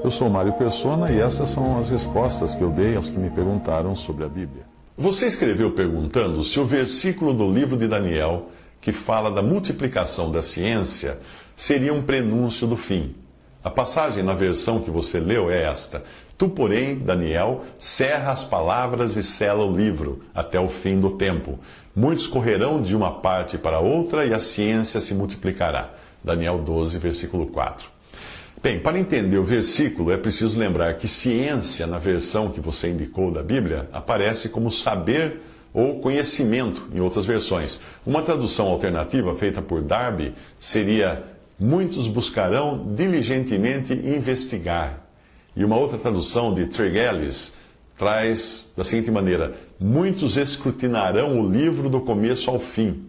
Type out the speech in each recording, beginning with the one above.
Eu sou Mário Persona e essas são as respostas que eu dei aos que me perguntaram sobre a Bíblia. Você escreveu perguntando se o versículo do livro de Daniel, que fala da multiplicação da ciência, seria um prenúncio do fim. A passagem na versão que você leu é esta: Tu, porém, Daniel, cerra as palavras e sela o livro, até o fim do tempo. Muitos correrão de uma parte para outra e a ciência se multiplicará. Daniel 12, versículo 4. Bem, para entender o versículo, é preciso lembrar que ciência, na versão que você indicou da Bíblia, aparece como saber ou conhecimento em outras versões. Uma tradução alternativa feita por Darby seria: muitos buscarão diligentemente investigar. E uma outra tradução de Tregelles traz da seguinte maneira: muitos escrutinarão o livro do começo ao fim.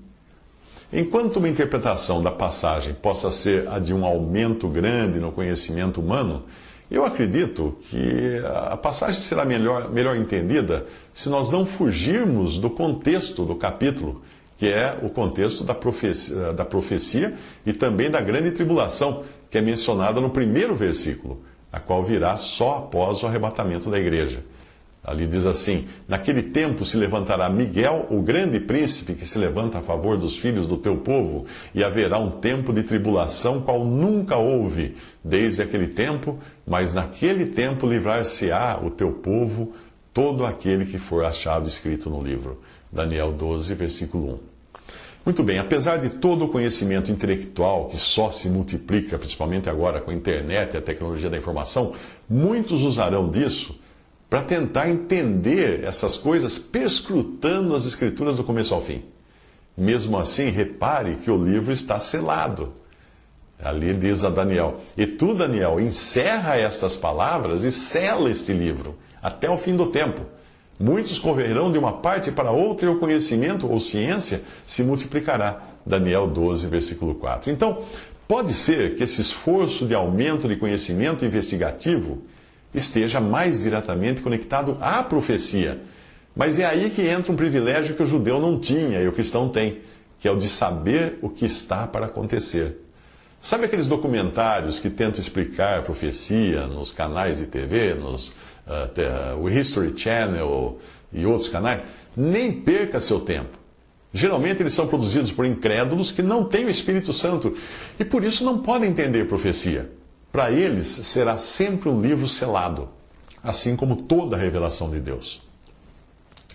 Enquanto uma interpretação da passagem possa ser a de um aumento grande no conhecimento humano, eu acredito que a passagem será melhor entendida se nós não fugirmos do contexto do capítulo, que é o contexto da profecia e também da grande tribulação, que é mencionada no primeiro versículo, a qual virá só após o arrebatamento da igreja. Ali diz assim: naquele tempo se levantará Miguel, o grande príncipe que se levanta a favor dos filhos do teu povo, e haverá um tempo de tribulação qual nunca houve desde aquele tempo, mas naquele tempo livrar-se-á o teu povo, todo aquele que for achado escrito no livro. Daniel 12, versículo 1. Muito bem, apesar de todo o conhecimento intelectual que só se multiplica, principalmente agora com a internet e a tecnologia da informação, muitos usarão disso para tentar entender essas coisas perscrutando as Escrituras do começo ao fim. Mesmo assim, repare que o livro está selado. Ali diz a Daniel: e tu, Daniel, encerra estas palavras e sela este livro, até o fim do tempo. Muitos correrão de uma parte para outra e o conhecimento ou ciência se multiplicará. Daniel 12, versículo 4. Então, pode ser que esse esforço de aumento de conhecimento investigativo esteja mais diretamente conectado à profecia. Mas é aí que entra um privilégio que o judeu não tinha e o cristão tem, que é o de saber o que está para acontecer. Sabe aqueles documentários que tentam explicar profecia nos canais de TV, o History Channel e outros canais? Nem perca seu tempo. Geralmente eles são produzidos por incrédulos que não têm o Espírito Santo e por isso não podem entender profecia. Para eles será sempre um livro selado, assim como toda a revelação de Deus.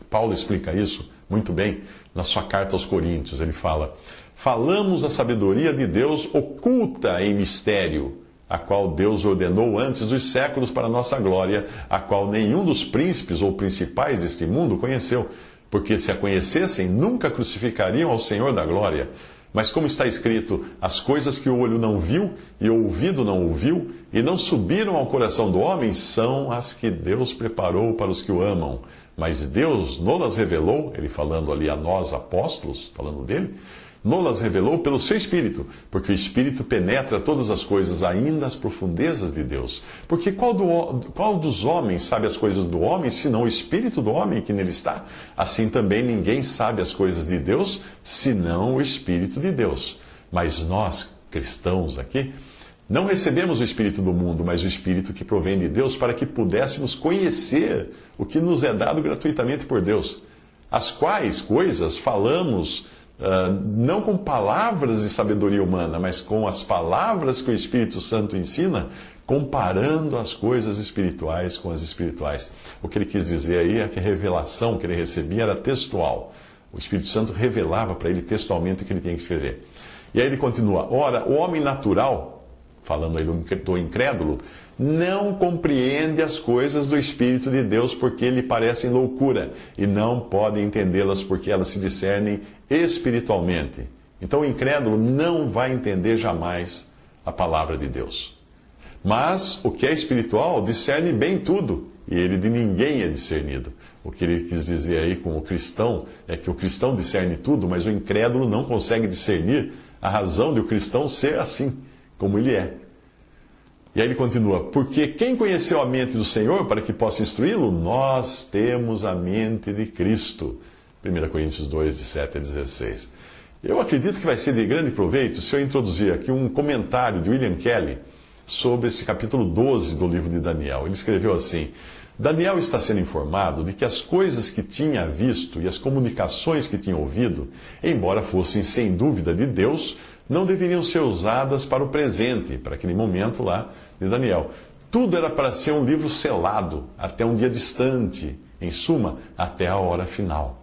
Paulo explica isso muito bem na sua carta aos Coríntios. Ele fala: falamos a sabedoria de Deus oculta em mistério, a qual Deus ordenou antes dos séculos para nossa glória, a qual nenhum dos príncipes ou principais deste mundo conheceu, porque se a conhecessem, nunca crucificariam ao Senhor da glória. Mas como está escrito: as coisas que o olho não viu e o ouvido não ouviu e não subiram ao coração do homem, são as que Deus preparou para os que o amam. Mas Deus não-las revelou, ele falando ali a nós apóstolos, falando dele, não-las revelou pelo seu Espírito, porque o Espírito penetra todas as coisas, ainda as profundezas de Deus. Porque qual dos homens sabe as coisas do homem, senão o Espírito do homem que nele está? Assim também ninguém sabe as coisas de Deus, senão o Espírito de Deus. Mas nós, cristãos aqui, não recebemos o Espírito do mundo, mas o Espírito que provém de Deus, para que pudéssemos conhecer o que nos é dado gratuitamente por Deus. As quais coisas falamos não com palavras de sabedoria humana, mas com as palavras que o Espírito Santo ensina, comparando as coisas espirituais com as espirituais. O que ele quis dizer aí é que a revelação que ele recebia era textual. O Espírito Santo revelava para ele textualmente o que ele tinha que escrever. E aí ele continua: ora, o homem natural, falando aí do incrédulo, não compreende as coisas do Espírito de Deus, porque lhe parecem loucura, e não pode entendê-las porque elas se discernem espiritualmente. Então o incrédulo não vai entender jamais a palavra de Deus. Mas o que é espiritual discerne bem tudo, e ele de ninguém é discernido. O que ele quis dizer aí com o cristão é que o cristão discerne tudo, mas o incrédulo não consegue discernir a razão de o cristão ser assim, como ele é. E aí ele continua: porque quem conheceu a mente do Senhor para que possa instruí-lo? Nós temos a mente de Cristo. 1 Coríntios 2, de 7 a 16. Eu acredito que vai ser de grande proveito se eu introduzir aqui um comentário de William Kelly sobre esse capítulo 12 do livro de Daniel. Ele escreveu assim: Daniel está sendo informado de que as coisas que tinha visto e as comunicações que tinha ouvido, embora fossem sem dúvida de Deus, não deveriam ser usadas para o presente, para aquele momento lá de Daniel. Tudo era para ser um livro selado, até um dia distante, em suma, até a hora final.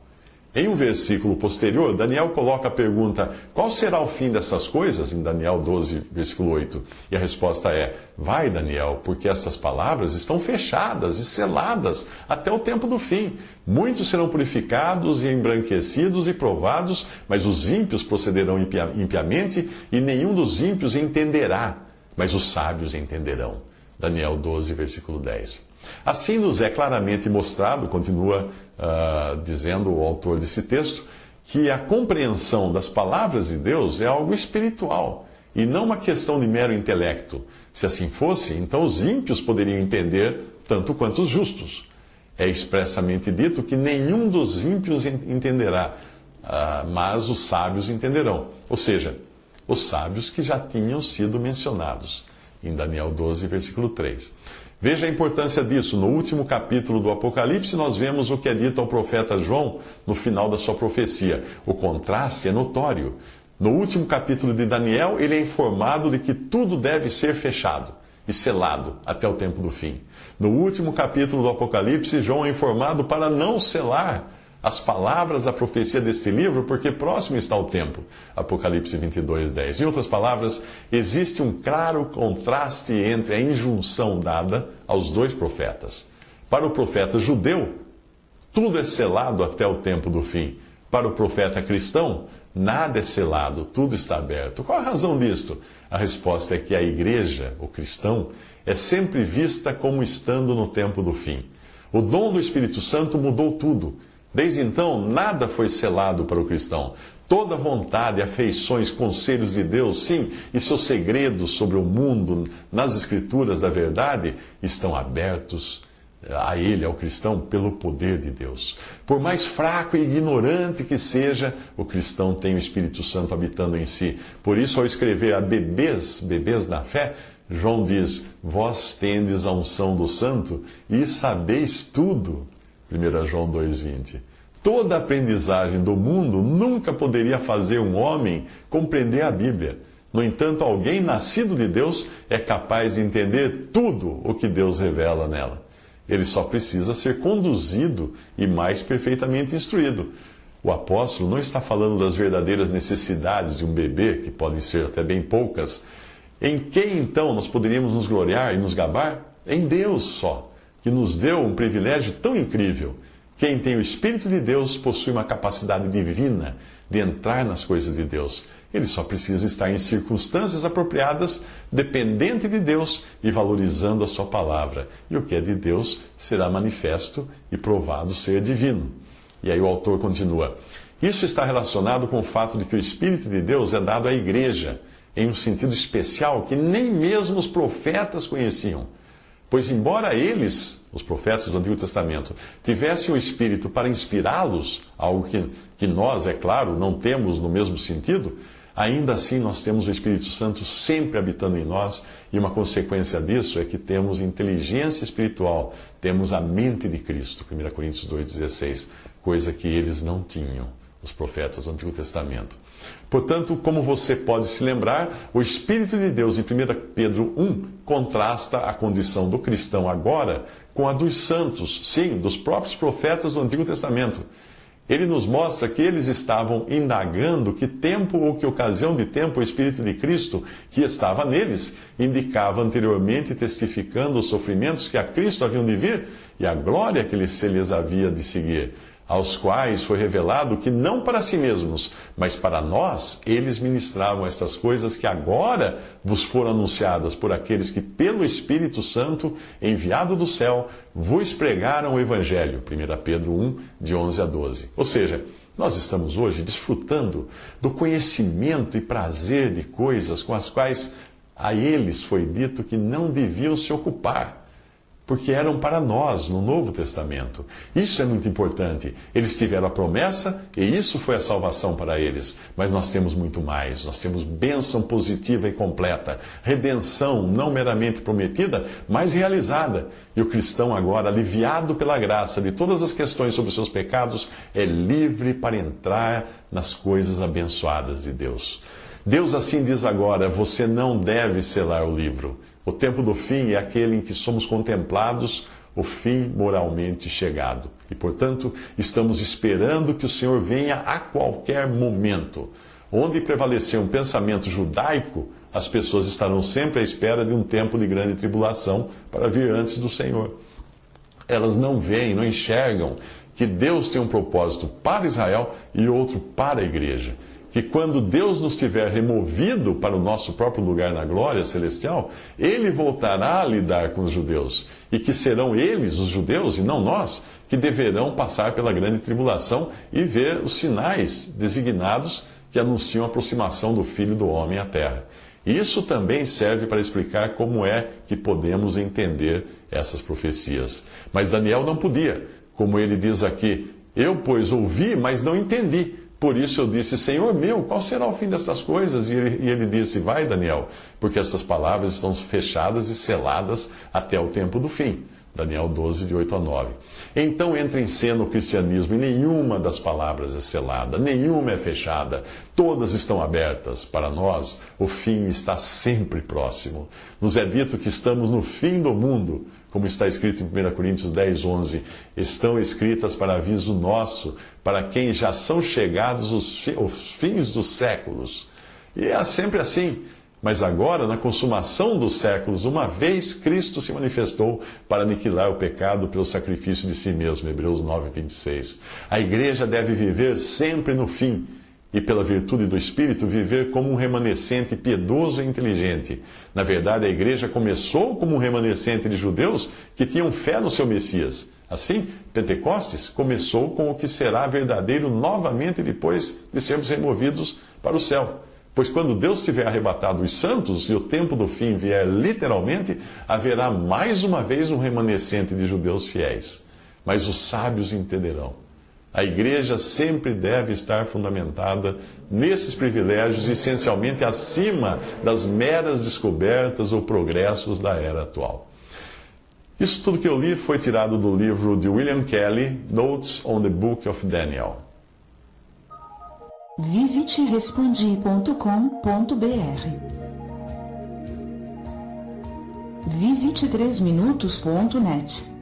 Em um versículo posterior, Daniel coloca a pergunta: qual será o fim dessas coisas? Em Daniel 12, versículo 8. E a resposta é: vai, Daniel, porque essas palavras estão fechadas e seladas até o tempo do fim. Muitos serão purificados e embranquecidos e provados, mas os ímpios procederão impiamente, e nenhum dos ímpios entenderá, mas os sábios entenderão. Daniel 12, versículo 10. Assim nos é claramente mostrado, continua dizendo o autor desse texto, que a compreensão das palavras de Deus é algo espiritual e não uma questão de mero intelecto. Se assim fosse, então os ímpios poderiam entender tanto quanto os justos. É expressamente dito que nenhum dos ímpios entenderá, mas os sábios entenderão. Ou seja, os sábios que já tinham sido mencionados em Daniel 12, versículo 3. Veja a importância disso. No último capítulo do Apocalipse, nós vemos o que é dito ao profeta João no final da sua profecia. O contraste é notório. No último capítulo de Daniel, ele é informado de que tudo deve ser fechado e selado até o tempo do fim. No último capítulo do Apocalipse, João é informado para não selar as palavras da profecia deste livro, porque próximo está o tempo. Apocalipse 22, 10. Em outras palavras, existe um claro contraste entre a injunção dada aos dois profetas. Para o profeta judeu, tudo é selado até o tempo do fim. Para o profeta cristão, nada é selado, tudo está aberto. Qual a razão disto? A resposta é que a igreja, o cristão, é sempre vista como estando no tempo do fim. O dom do Espírito Santo mudou tudo. Desde então, nada foi selado para o cristão. Toda vontade, afeições, conselhos de Deus, sim, e seus segredos sobre o mundo nas Escrituras da verdade estão abertos a ele, ao cristão, pelo poder de Deus. Por mais fraco e ignorante que seja, o cristão tem o Espírito Santo habitando em si. Por isso, ao escrever a bebês na fé, João diz: vós tendes a unção do Santo e sabeis tudo. 1 João 2,20. Toda aprendizagem do mundo nunca poderia fazer um homem compreender a Bíblia. No entanto, alguém nascido de Deus é capaz de entender tudo o que Deus revela nela. Ele só precisa ser conduzido e mais perfeitamente instruído. O apóstolo não está falando das verdadeiras necessidades de um bebê, que podem ser até bem poucas. Em quem então nós poderíamos nos gloriar e nos gabar? Em Deus só, que nos deu um privilégio tão incrível. Quem tem o Espírito de Deus possui uma capacidade divina de entrar nas coisas de Deus. Ele só precisa estar em circunstâncias apropriadas, dependente de Deus e valorizando a sua palavra. E o que é de Deus será manifesto e provado ser divino. E aí o autor continua: isso está relacionado com o fato de que o Espírito de Deus é dado à igreja, em um sentido especial que nem mesmo os profetas conheciam. Pois embora eles, os profetas do Antigo Testamento, tivessem o Espírito para inspirá-los, algo que nós, é claro, não temos no mesmo sentido, ainda assim nós temos o Espírito Santo sempre habitando em nós, e uma consequência disso é que temos inteligência espiritual, temos a mente de Cristo, 1 Coríntios 2,16, coisa que eles não tinham, os profetas do Antigo Testamento. Portanto, como você pode se lembrar, o Espírito de Deus em 1 Pedro 1 contrasta a condição do cristão agora com a dos santos, sim, dos próprios profetas do Antigo Testamento. Ele nos mostra que eles estavam indagando que tempo ou que ocasião de tempo o Espírito de Cristo, que estava neles, indicava anteriormente, testificando os sofrimentos que a Cristo haviam de vir e a glória que se lhes havia de seguir, aos quais foi revelado que não para si mesmos, mas para nós, eles ministravam estas coisas que agora vos foram anunciadas por aqueles que, pelo Espírito Santo, enviado do céu, vos pregaram o Evangelho. 1 Pedro 1, de 11 a 12. Ou seja, nós estamos hoje desfrutando do conhecimento e prazer de coisas com as quais a eles foi dito que não deviam se ocupar. porque eram para nós no Novo Testamento. Isso é muito importante. Eles tiveram a promessa e isso foi a salvação para eles. Mas nós temos muito mais. Nós temos bênção positiva e completa. Redenção não meramente prometida, mas realizada. E o cristão agora, aliviado pela graça de todas as questões sobre os seus pecados, é livre para entrar nas coisas abençoadas de Deus. Deus assim diz agora: você não deve selar o livro. O tempo do fim é aquele em que somos contemplados, o fim moralmente chegado. E, portanto, estamos esperando que o Senhor venha a qualquer momento. Onde prevalecer um pensamento judaico, as pessoas estarão sempre à espera de um tempo de grande tribulação para vir antes do Senhor. Elas não veem, não enxergam que Deus tem um propósito para Israel e outro para a igreja. Que quando Deus nos tiver removido para o nosso próprio lugar na glória celestial, Ele voltará a lidar com os judeus. E que serão eles, os judeus, e não nós, que deverão passar pela grande tribulação e ver os sinais designados que anunciam a aproximação do Filho do Homem à Terra. Isso também serve para explicar como é que podemos entender essas profecias. Mas Daniel não podia. Como ele diz aqui: eu, pois, ouvi, mas não entendi. Por isso eu disse: Senhor meu, qual será o fim dessas coisas? E ele disse: vai, Daniel, porque essas palavras estão fechadas e seladas até o tempo do fim. Daniel 12, de 8 a 9. Então entra em cena o cristianismo, e nenhuma das palavras é selada, nenhuma é fechada, todas estão abertas. Para nós, o fim está sempre próximo. Nos é dito que estamos no fim do mundo, como está escrito em 1 Coríntios 10, 11. Estão escritas para aviso nosso, para quem já são chegados os fins dos séculos. E é sempre assim. Mas agora, na consumação dos séculos, uma vez Cristo se manifestou para aniquilar o pecado pelo sacrifício de si mesmo. Hebreus 9, 26. A igreja deve viver sempre no fim. E pela virtude do Espírito, viver como um remanescente piedoso e inteligente. Na verdade, a igreja começou como um remanescente de judeus que tinham fé no seu Messias. Assim, Pentecostes começou com o que será verdadeiro novamente depois de sermos removidos para o céu. Pois quando Deus tiver arrebatado os santos e o tempo do fim vier literalmente, haverá mais uma vez um remanescente de judeus fiéis. Mas os sábios entenderão. A igreja sempre deve estar fundamentada nesses privilégios, essencialmente acima das meras descobertas ou progressos da era atual. Isso tudo que eu li foi tirado do livro de William Kelly, Notes on the Book of Daniel. Visite respondi.com.br. Visite 3minutos.net.